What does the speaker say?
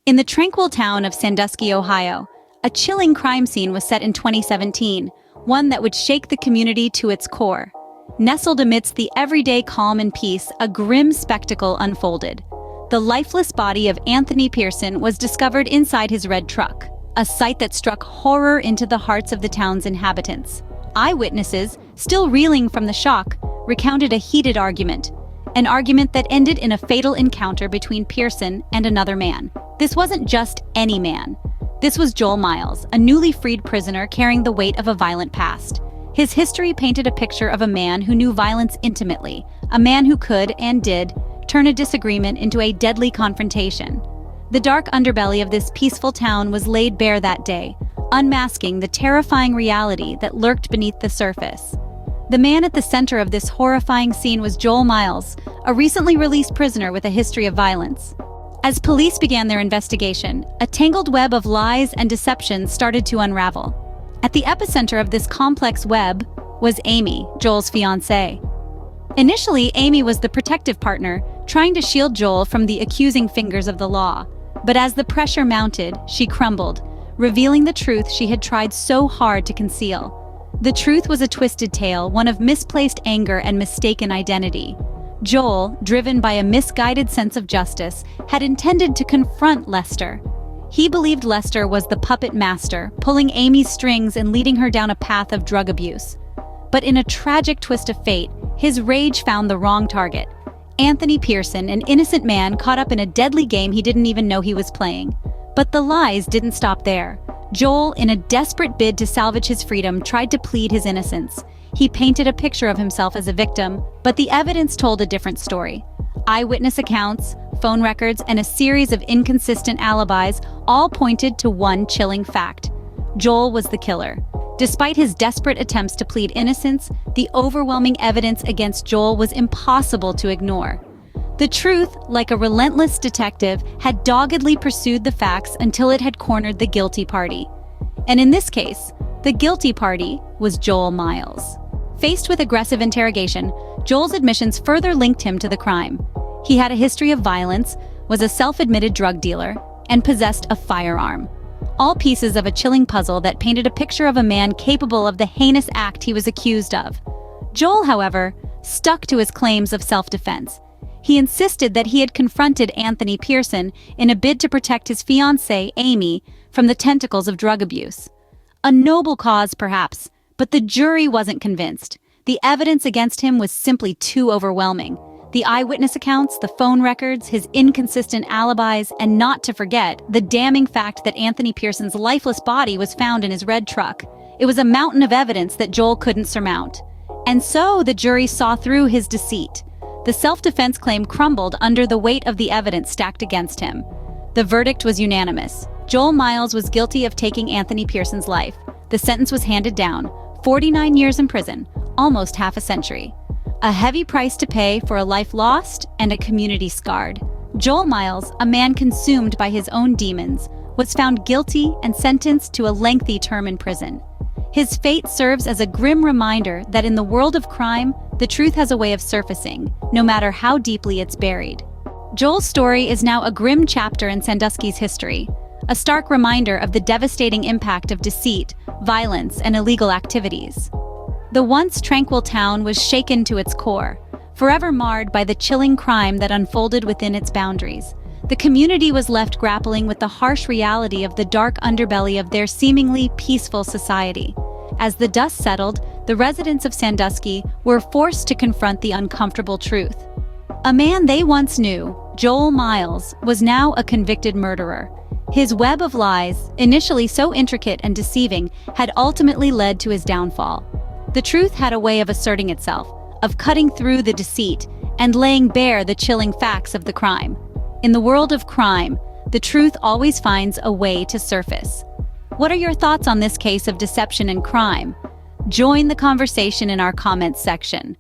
In the tranquil town of Sandusky, Ohio, a chilling crime scene was set in 2017, one that would shake the community to its core. Nestled amidst the everyday calm and peace, a grim spectacle unfolded. The lifeless body of Anthony Pearson was discovered inside his red truck, a sight that struck horror into the hearts of the town's inhabitants. Eyewitnesses, still reeling from the shock, recounted a heated argument, an argument that ended in a fatal encounter between Pearson and another man. This wasn't just any man. This was Joel Miles, a newly freed prisoner carrying the weight of a violent past. His history painted a picture of a man who knew violence intimately, a man who could, and did, turn a disagreement into a deadly confrontation. The dark underbelly of this peaceful town was laid bare that day, unmasking the terrifying reality that lurked beneath the surface. The man at the center of this horrifying scene was Joel Miles, a recently released prisoner with a history of violence. As police began their investigation, a tangled web of lies and deception started to unravel. At the epicenter of this complex web was Amy, Joel's fiancée. Initially, Amy was the protective partner, trying to shield Joel from the accusing fingers of the law. But as the pressure mounted, she crumbled, revealing the truth she had tried so hard to conceal. The truth was a twisted tale, one of misplaced anger and mistaken identity. Joel, driven by a misguided sense of justice, had intended to confront Lester. He believed Lester was the puppet master, pulling Amy's strings and leading her down a path of drug abuse. But in a tragic twist of fate, his rage found the wrong target. Anthony Pearson, an innocent man caught up in a deadly game he didn't even know he was playing. But the lies didn't stop there. Joel, in a desperate bid to salvage his freedom, tried to plead his innocence. He painted a picture of himself as a victim, but the evidence told a different story. Eyewitness accounts, phone records, and a series of inconsistent alibis all pointed to one chilling fact. Joel was the killer. Despite his desperate attempts to plead innocence, the overwhelming evidence against Joel was impossible to ignore. The truth, like a relentless detective, had doggedly pursued the facts until it had cornered the guilty party. And in this case, the guilty party was Joel Miles. Faced with aggressive interrogation, Joel's admissions further linked him to the crime. He had a history of violence, was a self-admitted drug dealer, and possessed a firearm. All pieces of a chilling puzzle that painted a picture of a man capable of the heinous act he was accused of. Joel, however, stuck to his claims of self-defense. He insisted that he had confronted Anthony Pearson in a bid to protect his fiancée, Amy, from the tentacles of drug abuse. A noble cause, perhaps, but the jury wasn't convinced. The evidence against him was simply too overwhelming. The eyewitness accounts, the phone records, his inconsistent alibis, and not to forget, the damning fact that Anthony Pearson's lifeless body was found in his red truck. It was a mountain of evidence that Joel couldn't surmount. And so the jury saw through his deceit. The self-defense claim crumbled under the weight of the evidence stacked against him. The verdict was unanimous. Joel Miles was guilty of taking Anthony Pearson's life. The sentence was handed down, 49 years in prison, almost half a century. A heavy price to pay for a life lost and a community scarred. Joel Miles, a man consumed by his own demons, was found guilty and sentenced to a lengthy term in prison. His fate serves as a grim reminder that in the world of crime, the truth has a way of surfacing, no matter how deeply it's buried. Joel's story is now a grim chapter in Sandusky's history, a stark reminder of the devastating impact of deceit, violence, and illegal activities. The once tranquil town was shaken to its core, forever marred by the chilling crime that unfolded within its boundaries. The community was left grappling with the harsh reality of the dark underbelly of their seemingly peaceful society. As the dust settled, the residents of Sandusky were forced to confront the uncomfortable truth. A man they once knew, Joel Miles, was now a convicted murderer. His web of lies, initially so intricate and deceiving, had ultimately led to his downfall. The truth had a way of asserting itself, of cutting through the deceit and laying bare the chilling facts of the crime. In the world of crime, the truth always finds a way to surface. What are your thoughts on this case of deception and crime? Join the conversation in our comments section.